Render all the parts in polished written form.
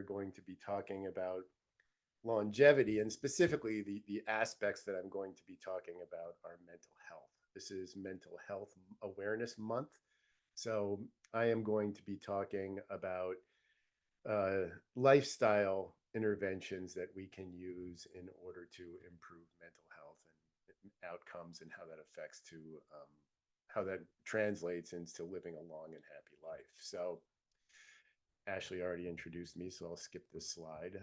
going to be talking about longevity, and specifically the aspects that I'm going to be talking about are mental health. This is Mental Health Awareness Month. So I am going to be talking about lifestyle interventions that we can use in order to improve mental health and outcomes, and how that affects to how that translates into living a long and happy life. So Ashley already introduced me, so I'll skip this slide.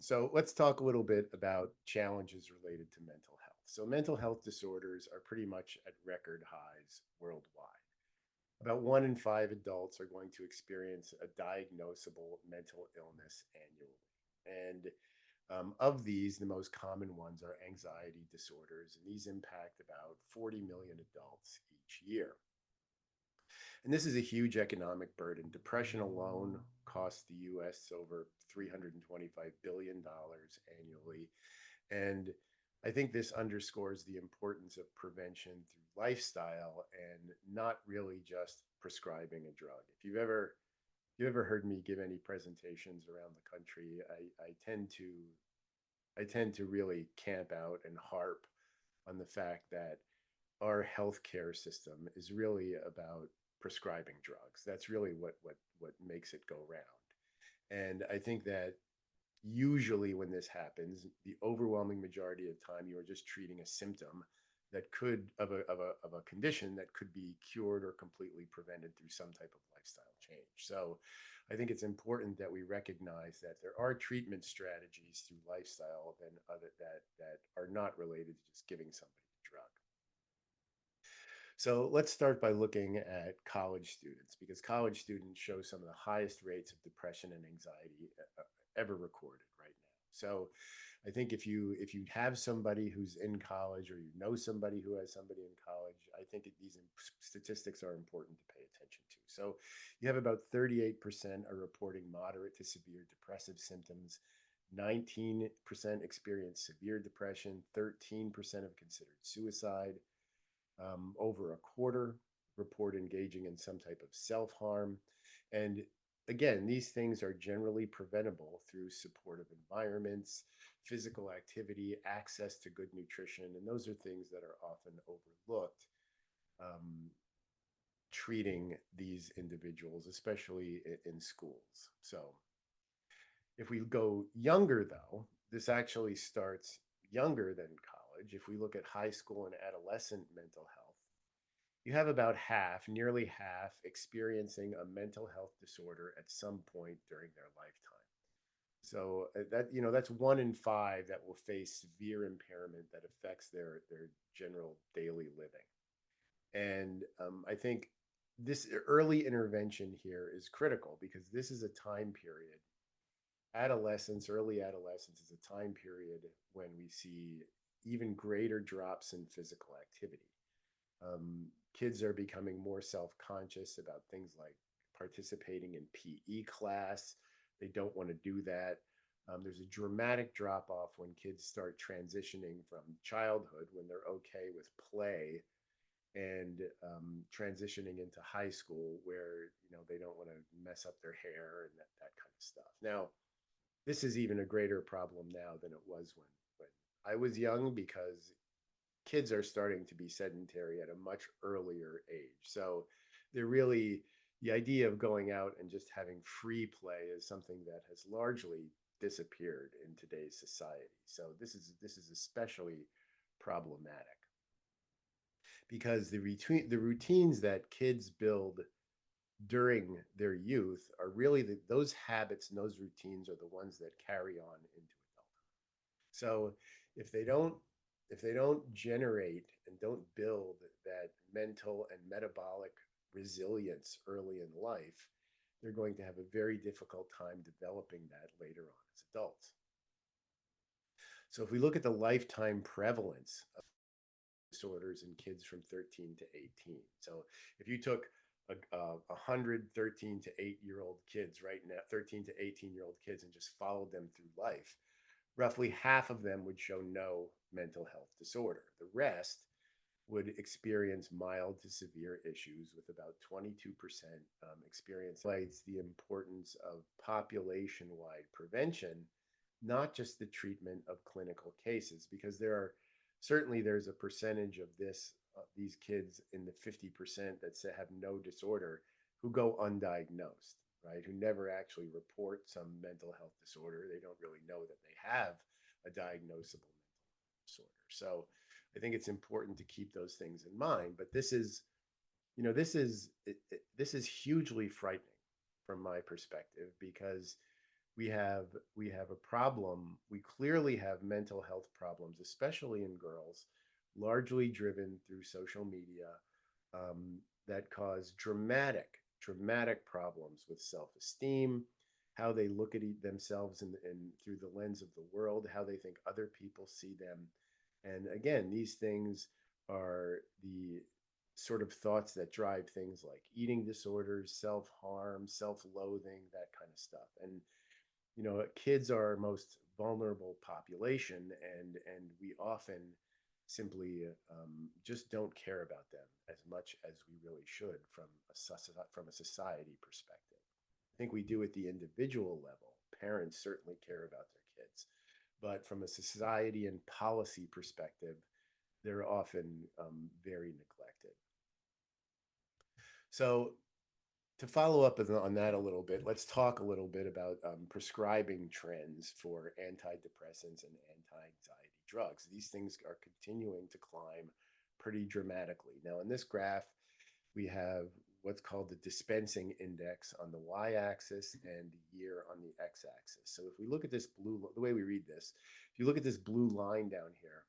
So let's talk a little bit about challenges related to mental health. So mental health disorders are pretty much at record highs worldwide. About 1 in 5 adults are going to experience a diagnosable mental illness annually. And of these, the most common ones are anxiety disorders, and these impact about 40 million adults each year. And this is a huge economic burden. Depression alone costs the US over $325 billion annually. And I think this underscores the importance of prevention through lifestyle and not really just prescribing a drug. If you've ever heard me give any presentations around the country, I tend to really camp out and harp on the fact that our healthcare system is really about prescribing drugs. That's really what makes it go round. And I think that usually when this happens, the overwhelming majority of time you are just treating a symptom that could of a condition that could be cured or completely prevented through some type of lifestyle change. So I think it's important that we recognize that there are treatment strategies through lifestyle than other that are not related to just giving somebody a drug. So let's start by looking at college students, because college students show some of the highest rates of depression and anxiety ever recorded right now. So I think if you have somebody who's in college, or you know somebody who has somebody in college, I think these statistics are important to pay attention to. So you have about 38% are reporting moderate to severe depressive symptoms. 19% experience severe depression. 13% have considered suicide. Over a quarter report engaging in some type of self-harm. And again, these things are generally preventable through supportive environments, physical activity, access to good nutrition, and those are things that are often overlooked treating these individuals, especially in schools. So if we go younger, though, this actually starts younger than college. If we look at high school and adolescent mental health, you have about half, nearly half, experiencing a mental health disorder at some point during their lifetime. So that's 1 in 5 that will face severe impairment that affects their general daily living. And I think this early intervention here is critical, because this is a time period. Early adolescence is a time period when we see even greater drops in physical activity. Kids are becoming more self-conscious about things like participating in PE class. They don't want to do that. There's a dramatic drop off when kids start transitioning from childhood, when they're okay with play, and transitioning into high school, where they don't want to mess up their hair and that kind of stuff. Now, this is even a greater problem now than it was when I was young, because kids are starting to be sedentary at a much earlier age. So the idea of going out and just having free play is something that has largely disappeared in today's society. So this is especially problematic, because the routines that kids build during their youth are really those habits and those routines are the ones that carry on into adulthood. So if they don't generate and don't build that mental and metabolic resilience early in life, they're going to have a very difficult time developing that later on as adults. So if we look at the lifetime prevalence of disorders in kids from 13 to 18. So if you took 100 13 to 8-year-old kids right now, 13 to 18-year-old kids, and just followed them through life, roughly half of them would show no mental health disorder. The rest would experience mild to severe issues, with about 22% experience. Highlights the importance of population-wide prevention, not just the treatment of clinical cases, because there's a percentage of these kids in the 50% that say have no disorder who go undiagnosed, right? Who never actually report some mental health disorder. They don't really know that they have a diagnosable mental health disorder. So I think it's important to keep those things in mind. But this is hugely frightening from my perspective, because we have we have a problem. We clearly have mental health problems, especially in girls, largely driven through social media, that cause dramatic problems with self-esteem, how they look at themselves through the lens of the world, how they think other people see them. And again, these things are the sort of thoughts that drive things like eating disorders, self-harm, self-loathing, that kind of stuff. And kids are our most vulnerable population, and we often simply just don't care about them as much as we really should from a society perspective. I think we do at the individual level. Parents certainly care about their kids, but from a society and policy perspective, they're often very neglected. So to follow up on that a little bit, let's talk a little bit about prescribing trends for antidepressants and anti-anxiety drugs. These things are continuing to climb pretty dramatically. Now, in this graph, we have what's called the dispensing index on the y-axis and the year on the x-axis. So if we look at this the way we read this, if you look at this blue line down here,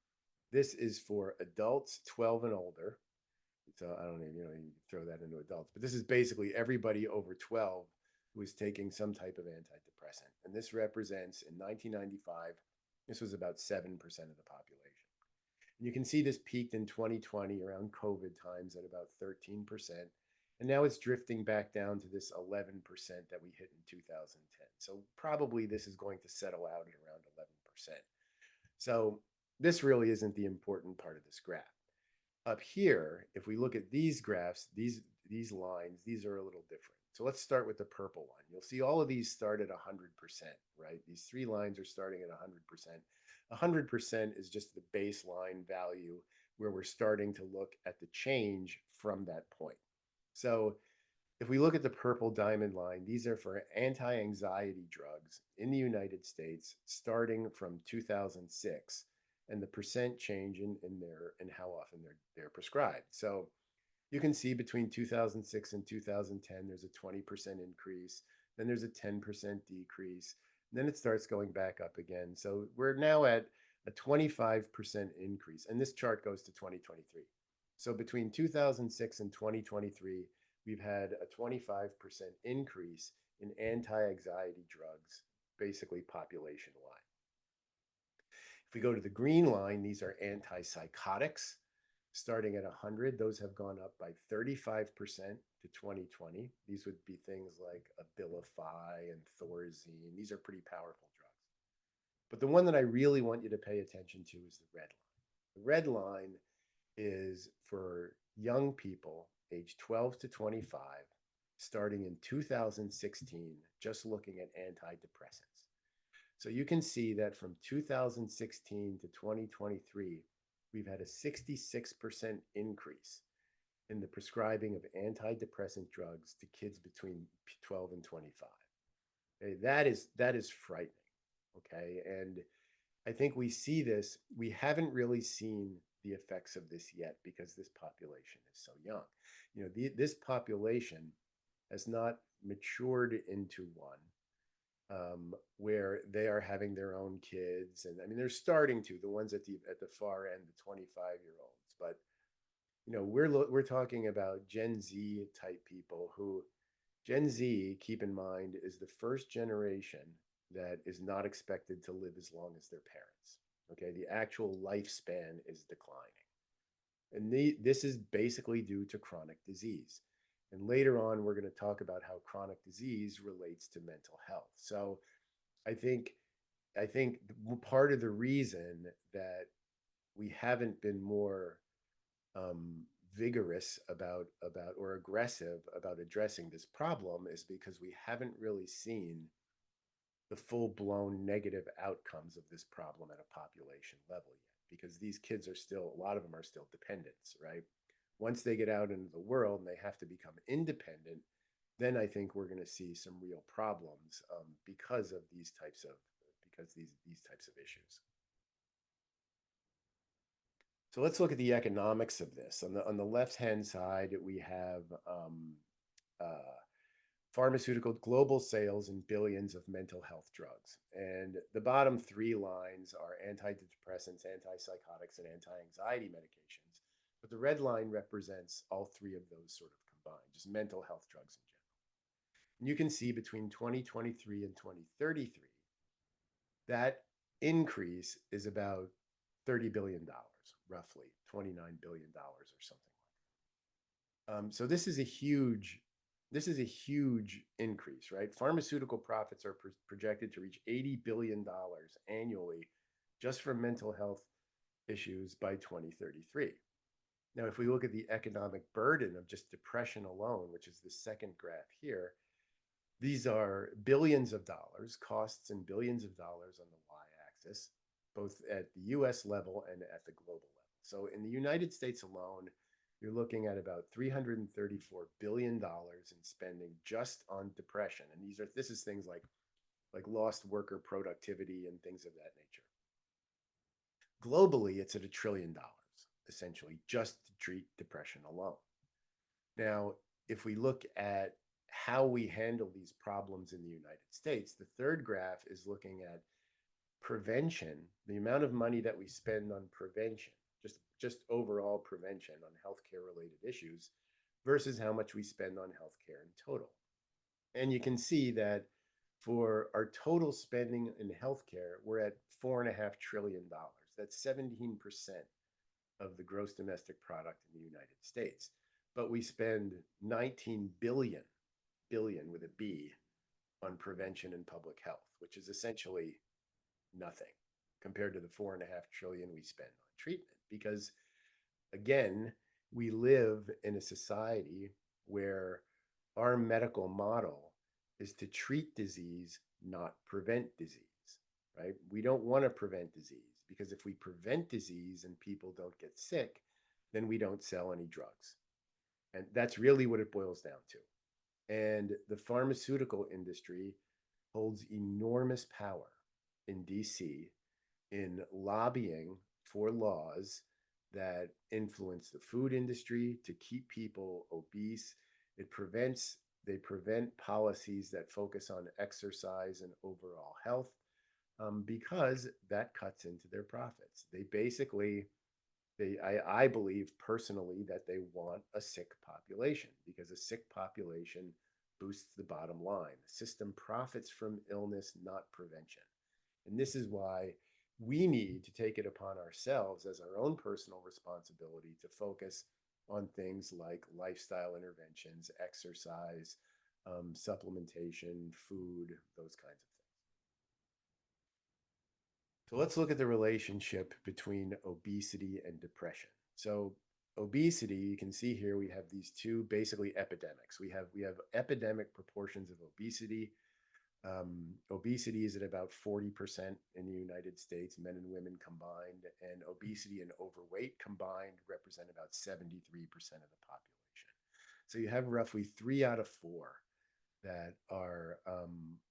this is for adults 12 and older. So I don't even, you can throw that into adults, but this is basically everybody over 12 who is taking some type of antidepressant. And this represents, in 1995, this was about 7% of the population. And you can see this peaked in 2020 around COVID times at about 13%. And now it's drifting back down to this 11% that we hit in 2010. So probably this is going to settle out at around 11%. So this really isn't the important part of this graph. Up here, if we look at these graphs, these lines, these are a little different. So let's start with the purple one. You'll see all of these start at 100%, right? These three lines are starting at 100%. 100% is just the baseline value where we're starting to look at the change from that point. So if we look at the purple diamond line, these are for anti-anxiety drugs in the United States starting from 2006, and the percent change in how often they're prescribed. So you can see between 2006 and 2010, there's a 20% increase, then there's a 10% decrease, and then it starts going back up again. So we're now at a 25% increase, and this chart goes to 2023. So between 2006 and 2023, we've had a 25% increase in anti-anxiety drugs, basically population-wide. If we go to the green line, these are antipsychotics. Starting at 100, those have gone up by 35% to 2020. These would be things like Abilify and Thorazine. These are pretty powerful drugs. But the one that I really want you to pay attention to is the red line. The red line is for young people aged 12 to 25, starting in 2016, just looking at antidepressants. So you can see that from 2016 to 2023, we've had a 66% increase in the prescribing of antidepressant drugs to kids between 12 and 25. Okay, that is frightening. Okay, and I think we see this. We haven't really seen the effects of this yet because this population is so young. This population has not matured into one where they are having their own kids, and I mean they're starting to, the ones at the far end, the 25-year-olds. But we're talking about Gen Z type people who, Gen Z, keep in mind, is the first generation that is not expected to live as long as their parents. Okay, the actual lifespan is declining, and this is basically due to chronic disease. And later on, we're going to talk about how chronic disease relates to mental health. So I think part of the reason that we haven't been more vigorous about or aggressive about addressing this problem is because we haven't really seen the full-blown negative outcomes of this problem at a population level yet, because these kids are still, a lot of them are still dependents, right? Once they get out into the world and they have to become independent, then I think we're going to see some real problems because of these types of issues. So let's look at the economics of this. On the left-hand side, we have uh, pharmaceutical global sales in billions of mental health drugs. And the bottom three lines are antidepressants, antipsychotics, and anti-anxiety medications. But the red line represents all three of those sort of combined, just mental health drugs in general. And you can see between 2023 and 2033, that increase is about $30 billion, roughly $29 billion or something like that. So this is a huge increase, right? Pharmaceutical profits are projected to reach $80 billion annually just from mental health issues by 2033. Now, if we look at the economic burden of just depression alone, which is the second graph here, these are billions of dollars, costs in billions of dollars on the y-axis, both at the US level and at the global level. So in the United States alone, you're looking at about $334 billion in spending just on depression. And this is things like lost worker productivity and things of that nature. Globally, it's at $1 trillion, essentially, just to treat depression alone. Now, if we look at how we handle these problems in the United States, the third graph is looking at prevention, the amount of money that we spend on prevention, just overall prevention on healthcare related issues versus how much we spend on healthcare in total. And you can see that for our total spending in healthcare, we're at $4.5 trillion. That's 17% of the gross domestic product in the United States. But we spend 19 billion with a B on prevention and public health, which is essentially nothing compared to the 4.5 trillion we spend on treatment. Because again, we live in a society where our medical model is to treat disease, not prevent disease, right? We don't want to prevent disease, because if we prevent disease and people don't get sick, then we don't sell any drugs. And that's really what it boils down to. And the pharmaceutical industry holds enormous power in DC in lobbying for laws that influence the food industry to keep people obese. They prevent policies that focus on exercise and overall health, because that cuts into their profits. They basically, I believe personally that they want a sick population, because a sick population boosts the bottom line. The system profits from illness, not prevention. And this is why we need to take it upon ourselves as our own personal responsibility to focus on things like lifestyle interventions, exercise, supplementation, food, those kinds of things. So let's look at the relationship between obesity and depression. So obesity, you can see here we have these two basically epidemics. We have epidemic proportions of obesity. Obesity is at about 40% in the United States, men and women combined, and obesity and overweight combined represent about 73% of the population. So you have roughly 3 out of 4 that are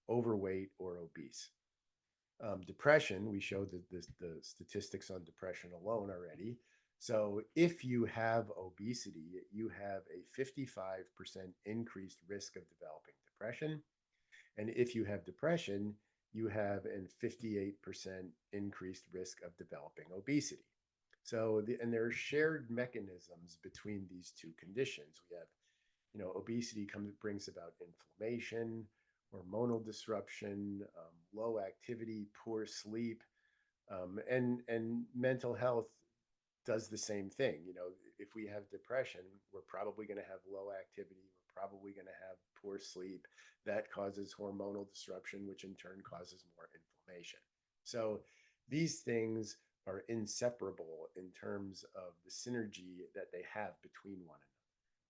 overweight or obese. Depression, we showed the statistics on depression alone already. So if you have obesity, you have a 55% increased risk of developing depression. And if you have depression, you have a 58% increased risk of developing obesity. So, and there are shared mechanisms between these two conditions. We have, obesity brings about inflammation, hormonal disruption, low activity, poor sleep, and mental health does the same thing. If we have depression, we're probably going to have low activity. We're probably going to have poor sleep. That causes hormonal disruption, which in turn causes more inflammation. So these things are inseparable in terms of the synergy that they have between one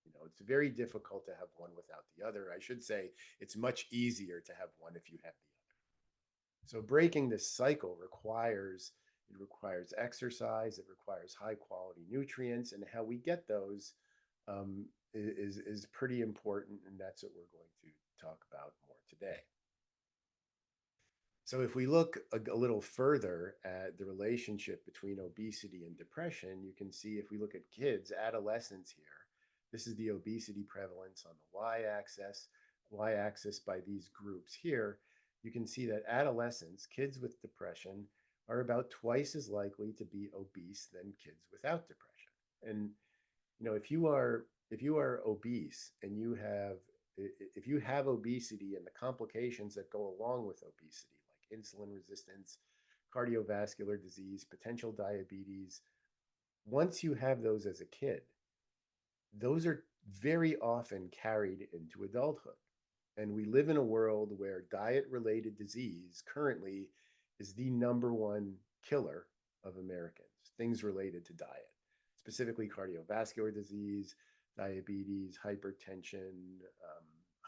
another. It's very difficult to have one without the other. I should say it's much easier to have one if you have the other. So breaking this cycle requires exercise, it requires high quality nutrients, and how we get those is pretty important, and that's what we're going to talk about more today. So if we look a little further at the relationship between obesity and depression, you can see if we look at kids, adolescents here, this is the obesity prevalence on the y-axis by these groups here. You can see that adolescents, kids with depression, are about twice as likely to be obese than kids without depression. And if you are obese and if you have obesity and the complications that go along with obesity, like insulin resistance, cardiovascular disease, potential diabetes, once you have those as a kid, those are very often carried into adulthood. And we live in a world where diet-related disease currently is the #1 killer of Americans, things related to diet, specifically cardiovascular disease, diabetes, hypertension,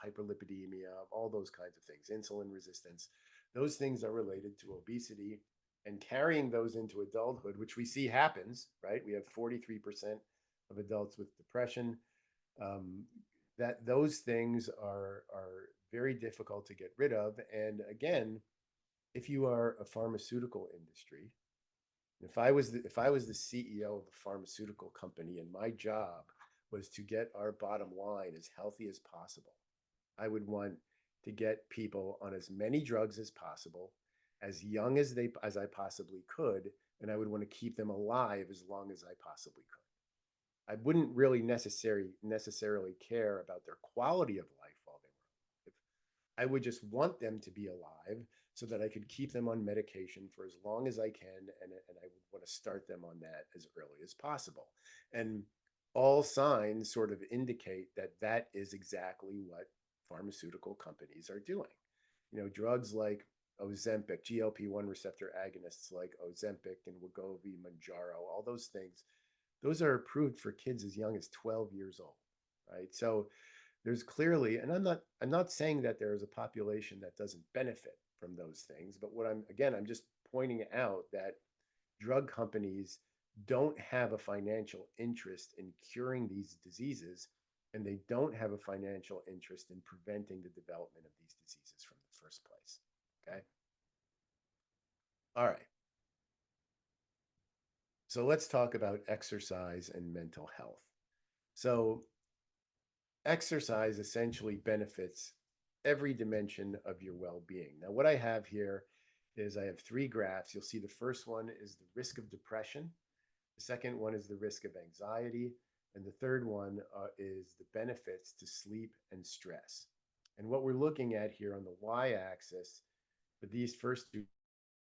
hyperlipidemia, all those kinds of things, insulin resistance. Those things are related to obesity, and carrying those into adulthood, which we see happens, right? We have 43% of adults with depression. That those things are very difficult to get rid of. And again, if you are a pharmaceutical industry, if I was the CEO of a pharmaceutical company and my job was to get our bottom line as healthy as possible, I would want to get people on as many drugs as possible, as young as I possibly could, and I would want to keep them alive as long as I possibly could. I wouldn't really necessarily care about their quality of life while they were alive. I would just want them to be alive so that I could keep them on medication for as long as I can, and I would want to start them on that as early as possible. And all signs sort of indicate that that is exactly what pharmaceutical companies are doing. Drugs like Ozempic, GLP-1 receptor agonists like Ozempic and Wegovy, Mounjaro, all those things, those are approved for kids as young as 12 years old, right? So there's clearly, and I'm not saying that there is a population that doesn't benefit from those things, but I'm just pointing out that drug companies don't have a financial interest in curing these diseases, and they don't have a financial interest in preventing the development of these diseases from the first place. Okay. All right. So let's talk about exercise and mental health. So exercise essentially benefits every dimension of your well-being. Now, what I have here is I have 3 graphs. You'll see the first one is the risk of depression. The second one is the risk of anxiety. And the third one is the benefits to sleep and stress. And what we're looking at here on the y-axis for these first 2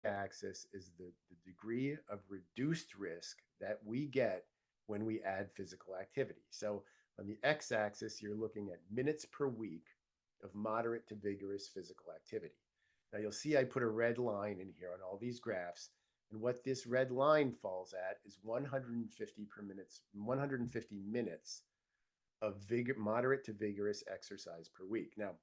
axis is the degree of reduced risk that we get when we add physical activity. So on the x-axis, you're looking at minutes per week of moderate to vigorous physical activity. Now you'll see I put a red line in here on all these graphs, and what this red line falls at is 150 minutes of moderate to vigorous exercise per week. Now,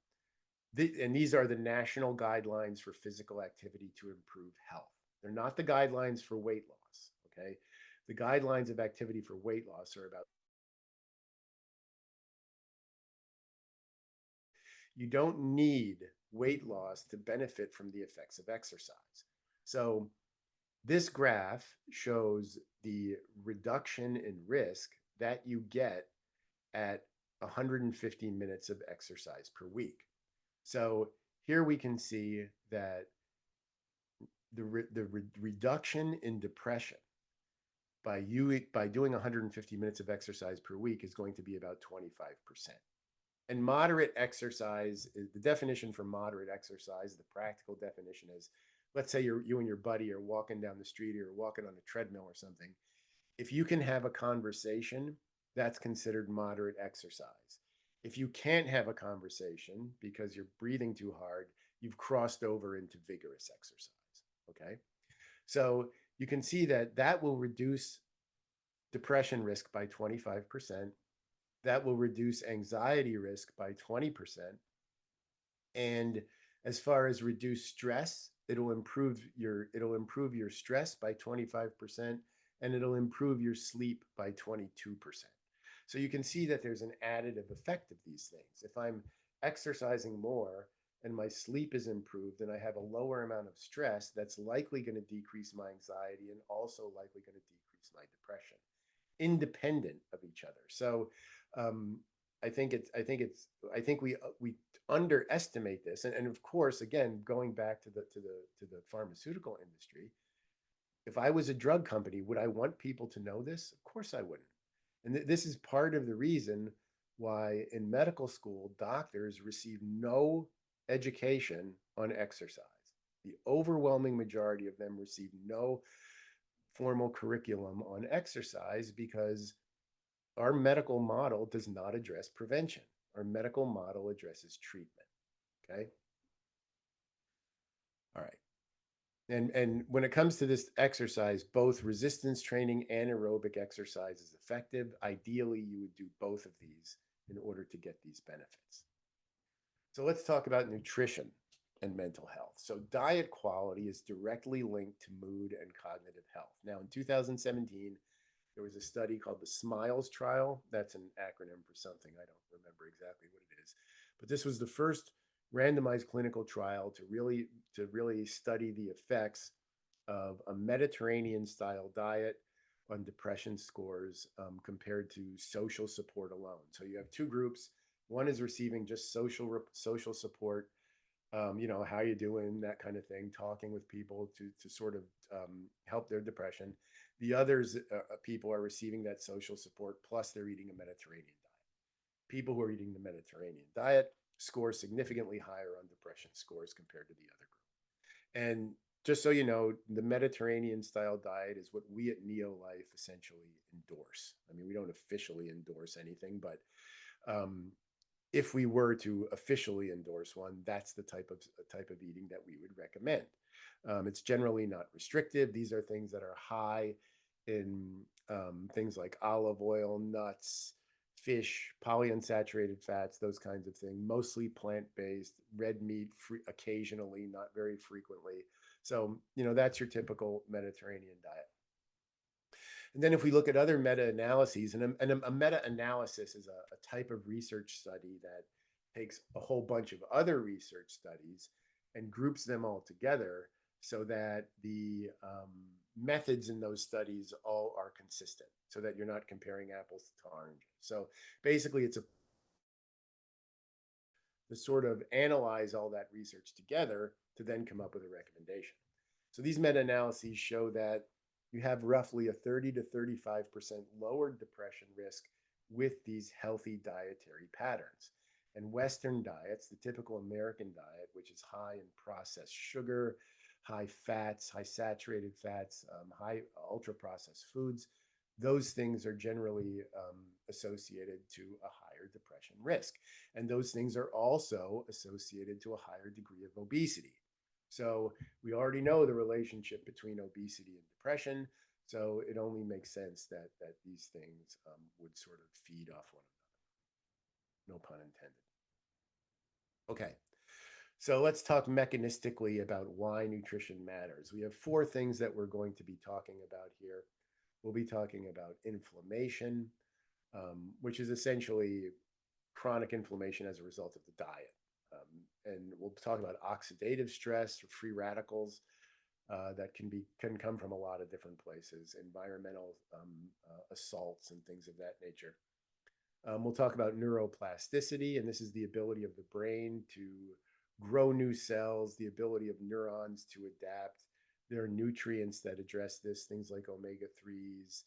and these are the national guidelines for physical activity to improve health. They're not the guidelines for weight loss, okay? The guidelines of activity for weight loss are about, you don't need weight loss to benefit from the effects of exercise. So this graph shows the reduction in risk that you get at 150 minutes of exercise per week. So here we can see that the reduction in depression by doing 150 minutes of exercise per week is going to be about 25%. And moderate exercise, the definition for moderate exercise, the practical definition is, let's say you and your buddy are walking down the street or walking on a treadmill or something. If you can have a conversation, that's considered moderate exercise. If you can't have a conversation because you're breathing too hard, you've crossed over into vigorous exercise, okay? So you can see that that will reduce depression risk by 25%. That will reduce anxiety risk by 20%. And as far as reduce stress, it'll improve your stress by 25%, and it'll improve your sleep by 22%. So you can see that there's an additive effect of these things. If I'm exercising more and my sleep is improved and I have a lower amount of stress, that's likely going to decrease my anxiety and also likely going to decrease my depression, independent of each other. So um, I think we underestimate this, and of course, again, going back to the pharmaceutical industry, if I was a drug company, would I want people to know this? Of course, I wouldn't. And this is part of the reason why in medical school doctors receive no education on exercise. The overwhelming majority of them receive no formal curriculum on exercise because our medical model does not address prevention. Our medical model addresses treatment. Okay. All right. And when it comes to this exercise, both resistance training and aerobic exercise is effective. Ideally, you would do both of these in order to get these benefits. So let's talk about nutrition and mental health. So diet quality is directly linked to mood and cognitive health. Now, in 2017, there was a study called the SMILES trial. That's an acronym for something. I don't remember exactly what it is. But this was the first randomized clinical trial to really study the effects of a Mediterranean style diet on depression scores compared to social support alone. So you have two groups. One is receiving just social support, how you doing, that kind of thing, talking with people to sort of help their depression. The others people are receiving that social support, plus they're eating a Mediterranean diet. People who are eating the Mediterranean diet score significantly higher on depression scores compared to the other group. And just so you know, the Mediterranean style diet is what we at NeoLife essentially endorse. I mean, we don't officially endorse anything, but um, if we were to officially endorse one, that's the type of eating that we would recommend. It's generally not restrictive. These are things that are high in things like olive oil, nuts, fish, polyunsaturated fats, those kinds of things. Mostly plant-based, red meat, occasionally, not very frequently. So that's your typical Mediterranean diet. And then if we look at other meta-analyses, and a meta-analysis is a type of research study that takes a whole bunch of other research studies and groups them all together so that the methods in those studies all are consistent, so that you're not comparing apples to oranges. So basically, it's to sort of analyze all that research together to then come up with a recommendation. So these meta-analyses show that you have roughly a 30 to 35% lower depression risk with these healthy dietary patterns. And Western diets, the typical American diet, which is high in processed sugar, high fats, high saturated fats, high ultra processed foods, those things are generally associated to a higher depression risk. And those things are also associated to a higher degree of obesity. So we already know the relationship between obesity and depression. So it only makes sense that these things would sort of feed off one another. No pun intended. Okay. So let's talk mechanistically about why nutrition matters. We have four things that we're going to be talking about here. We'll be talking about inflammation, which is essentially chronic inflammation as a result of the diet. And we'll talk about oxidative stress or free radicals that can come from a lot of different places, environmental assaults and things of that nature. We'll talk about neuroplasticity, and this is the ability of the brain to grow new cells, the ability of neurons to adapt. There are nutrients that address this, things like omega-3s.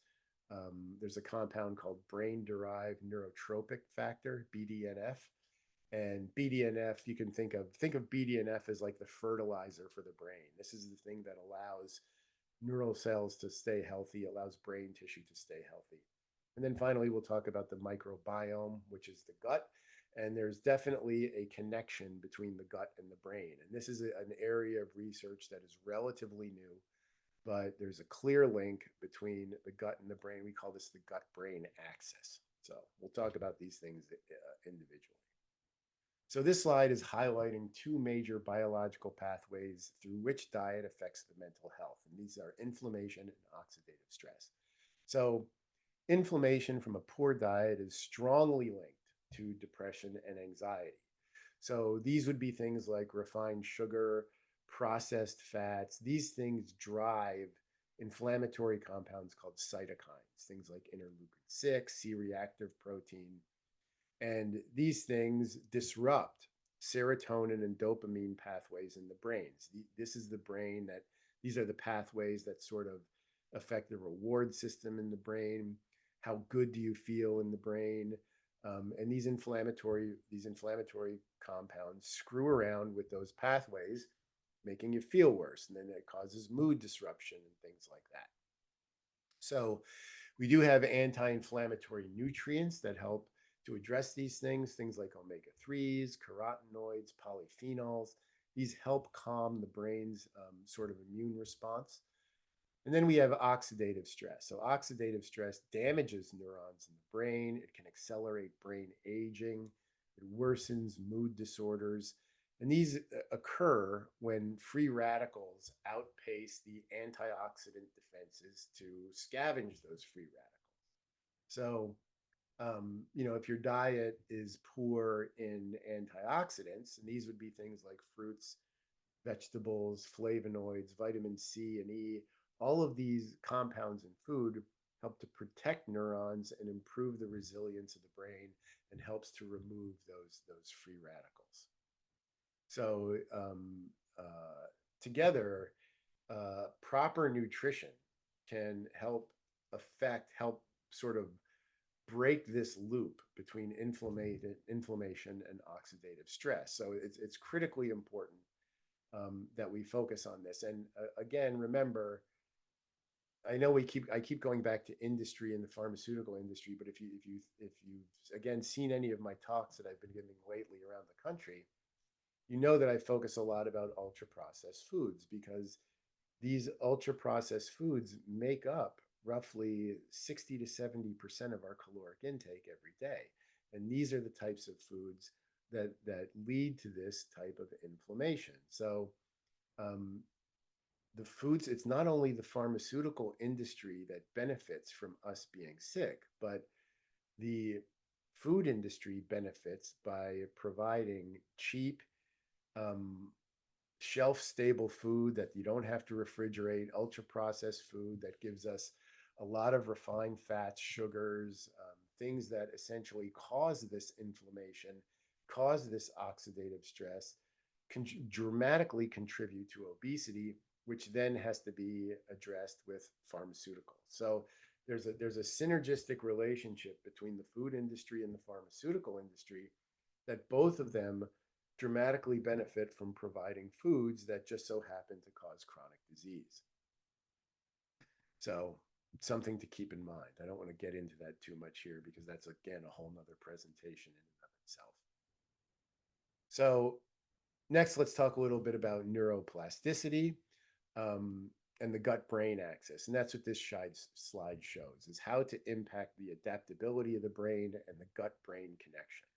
There's a compound called brain-derived neurotropic factor, BDNF. And BDNF, you can think of BDNF as like the fertilizer for the brain. This is the thing that allows neural cells to stay healthy, allows brain tissue to stay healthy. And then finally, we'll talk about the microbiome, which is the gut. And there's definitely a connection between the gut and the brain. And this is an area of research that is relatively new, but there's a clear link between the gut and the brain. We call this the gut-brain axis. So we'll talk about these things individually. So this slide is highlighting two major biological pathways through which diet affects the mental health. And these are inflammation and oxidative stress. So inflammation from a poor diet is strongly linked to depression and anxiety. So these would be things like refined sugar, processed fats. These things drive inflammatory compounds called cytokines, things like interleukin 6, C-reactive protein. And these things disrupt serotonin and dopamine pathways in the brains. This is the brain that, these are the pathways that sort of affect the reward system in the brain. How good do you feel in the brain? And these inflammatory compounds screw around with those pathways, making you feel worse. And then it causes mood disruption and things like that. So we do have anti-inflammatory nutrients that help to address these things like omega-3s, carotenoids, polyphenols. These help calm the brain's sort of immune response. And then we have oxidative stress. So oxidative stress damages neurons in the brain. It can accelerate brain aging. It worsens mood disorders. And these occur when free radicals outpace the antioxidant defenses to scavenge those free radicals. So, if your diet is poor in antioxidants, and these would be things like fruits, vegetables, flavonoids, vitamin C and E, all of these compounds in food help to protect neurons and improve the resilience of the brain and helps to remove those free radicals. So together, proper nutrition can help sort of break this loop between inflammation and oxidative stress. So it's critically important that we focus on this. And again, remember, I know I keep going back to industry and the pharmaceutical industry, but if you've again seen any of my talks that I've been giving lately around the country, you know that I focus a lot about ultra processed foods because these ultra processed foods make up roughly 60 to 70% of our caloric intake every day. And these are the types of foods that lead to this type of inflammation. So the foods, it's not only the pharmaceutical industry that benefits from us being sick, but the food industry benefits by providing cheap, shelf stable food that you don't have to refrigerate, ultra processed food that gives us a lot of refined fats, sugars, things that essentially cause this inflammation, cause this oxidative stress, dramatically contribute to obesity, which then has to be addressed with pharmaceuticals. So there's a synergistic relationship between the food industry and the pharmaceutical industry that both of them dramatically benefit from providing foods that just so happen to cause chronic disease. So something to keep in mind. I don't want to get into that too much here because that's, again, a whole nother presentation in and of itself. So next, let's talk a little bit about neuroplasticity and the gut-brain axis. And that's what this slide shows, is how to impact the adaptability of the brain and the gut-brain connection.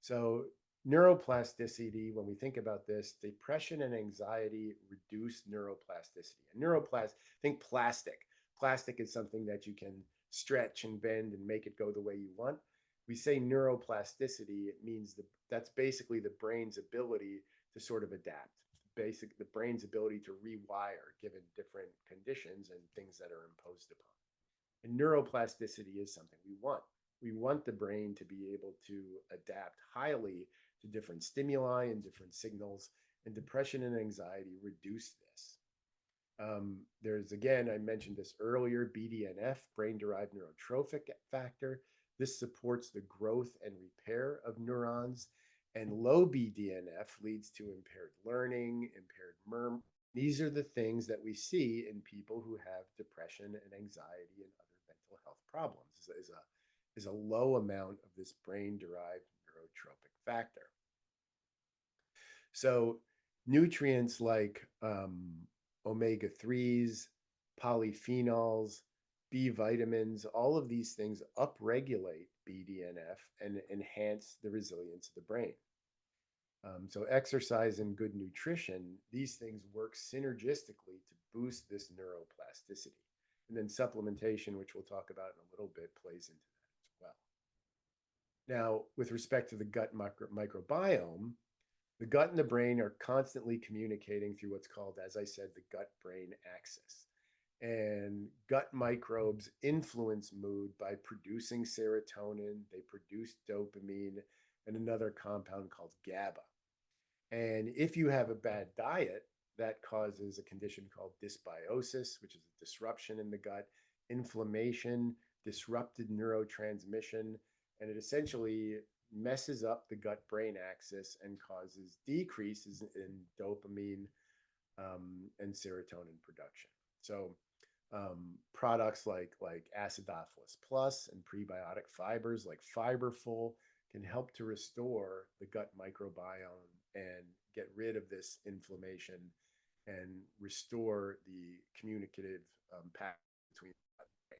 So neuroplasticity, when we think about this, depression and anxiety reduce neuroplasticity. And think plastic. Plastic is something that you can stretch and bend and make it go the way you want. We say neuroplasticity, it means that's basically the brain's ability to sort of adapt. The brain's ability to rewire given different conditions and things that are imposed upon. And neuroplasticity is something we want. We want the brain to be able to adapt highly to different stimuli and different signals, and depression and anxiety reduce this. There's, again, I mentioned this earlier, BDNF, brain-derived neurotrophic factor. This supports the growth and repair of neurons, and low BDNF leads to impaired learning, impaired memory. These are the things that we see in people who have depression and anxiety and other mental health problems. Is a low amount of this brain-derived neurotrophic factor. So nutrients like omega-3s, polyphenols, B vitamins, all of these things upregulate BDNF and enhance the resilience of the brain. So exercise and good nutrition, these things work synergistically to boost this neuroplasticity. And then supplementation, which we'll talk about in a little bit, plays into that as well. Now, with respect to the gut microbiome, the gut and the brain are constantly communicating through what's called, as I said, the gut-brain axis. And gut microbes influence mood by producing serotonin, they produce dopamine, and another compound called GABA. And if you have a bad diet, that causes a condition called dysbiosis, which is a disruption in the gut, inflammation, disrupted neurotransmission, and it essentially messes up the gut brain axis and causes decreases in dopamine and serotonin production. So products like Acidophilus Plus and prebiotic fibers like Fiberful can help to restore the gut microbiome and get rid of this inflammation and restore the communicative path between the gut and brain.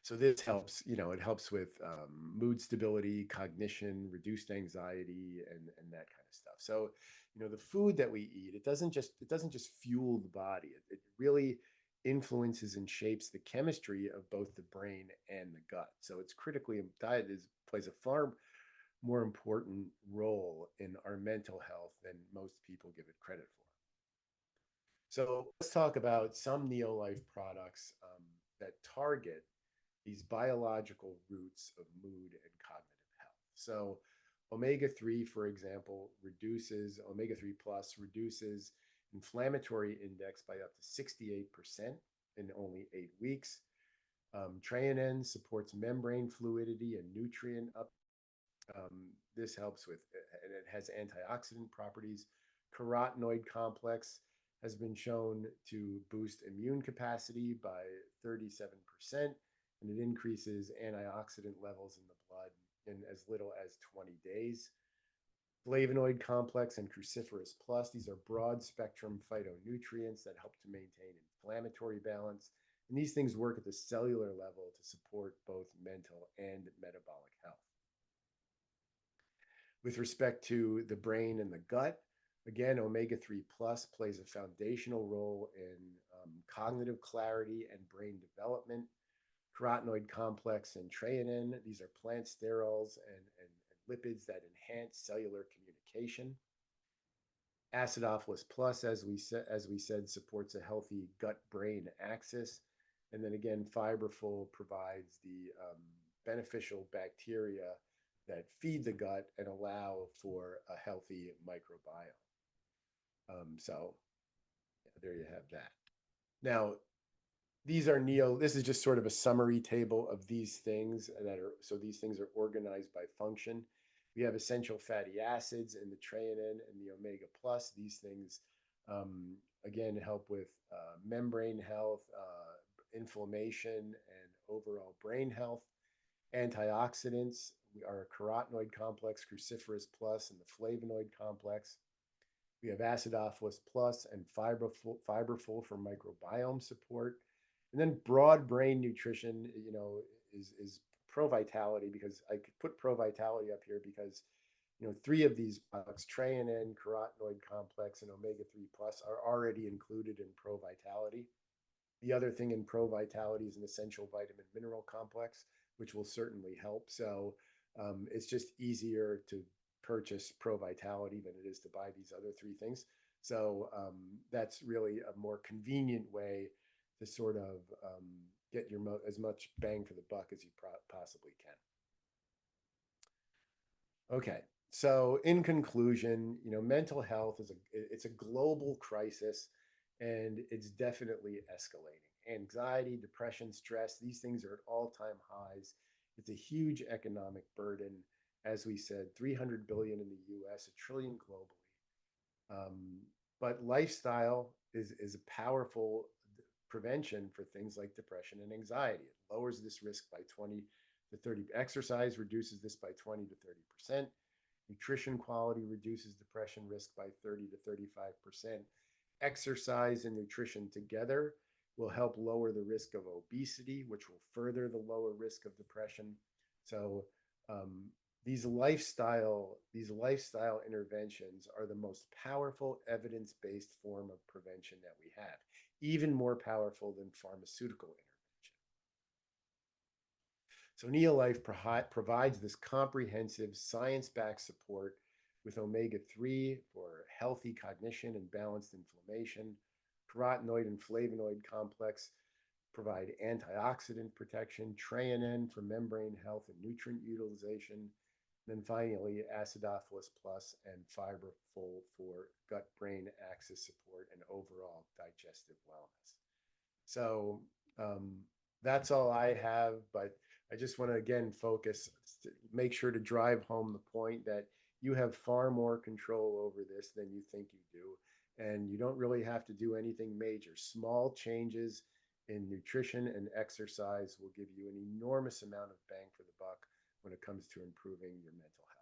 So this helps, it helps with mood stability, cognition, reduced anxiety, and that kind of stuff. So, the food that we eat, it doesn't just fuel the body. It really influences and shapes the chemistry of both the brain and the gut. So it's critically, diet plays a far more important role in our mental health than most people give it credit for. So let's talk about some NeoLife products that target these biological roots of mood and cognitive health. So omega-3, for example, omega-3 plus reduces inflammatory index by up to 68% in only 8 weeks. Treonin supports membrane fluidity and nutrient up. This helps with, and it has antioxidant properties. Carotenoid complex has been shown to boost immune capacity by 37%, and it increases antioxidant levels in the blood in as little as 20 days. Flavonoid complex and cruciferous plus, these are broad spectrum phytonutrients that help to maintain inflammatory balance. And these things work at the cellular level to support both mental and metabolic health. With respect to the brain and the gut, again, omega-3 plus plays a foundational role in cognitive clarity and brain development. Carotenoid complex and treonin, these are plant sterols and lipids that enhance cellular communication. Acidophilus plus, as we said, supports a healthy gut-brain axis. And then again, Fiberful provides the beneficial bacteria that feed the gut and allow for a healthy microbiome. So there you have that. Now, this is just sort of a summary table of these things so these things are organized by function. We have essential fatty acids in the treonin and the omega plus. These things, again, help with membrane health, inflammation, and overall brain health. Antioxidants are a carotenoid complex, cruciferous plus, and the flavonoid complex. We have Acidophilus plus and Fiberful for microbiome support. And then broad brain nutrition, is Pro Vitality, because I could put Pro Vitality up here because, 3 of these products, treonin, carotenoid complex, and omega-3 plus, are already included in Pro Vitality. The other thing in Pro Vitality is an essential vitamin mineral complex, which will certainly help. So it's just easier to purchase Pro Vitality than it is to buy these other 3 things. So that's really a more convenient way to sort of get as much bang for the buck as you possibly can. Okay, so in conclusion, mental health it's a global crisis, and it's definitely escalating. Anxiety, depression, stress, these things are at all-time highs. It's a huge economic burden. As we said, 300 billion in the US, $1 trillion globally. But lifestyle is a powerful prevention for things like depression and anxiety. It lowers this risk by 20 to 30. Exercise reduces this by 20 to 30%. Nutrition quality reduces depression risk by 30 to 35%. Exercise and nutrition together will help lower the risk of obesity, which will further the lower risk of depression. So um, these lifestyle interventions are the most powerful evidence-based form of prevention that we have, even more powerful than pharmaceutical intervention. So NeoLife provides this comprehensive science-backed support with omega-3 for healthy cognition and balanced inflammation. Carotenoid and flavonoid complex provide antioxidant protection, treonin for membrane health and nutrient utilization, and then finally acidophilus plus and fiberful for gut-brain axis support and overall digestive wellness. So um, that's all I have, but I just want to again focus, make sure to drive home the point that you have far more control over this than you think you do. And you don't really have to do anything major. Small changes in nutrition and exercise will give you an enormous amount of bang for the buck when it comes to improving your mental health.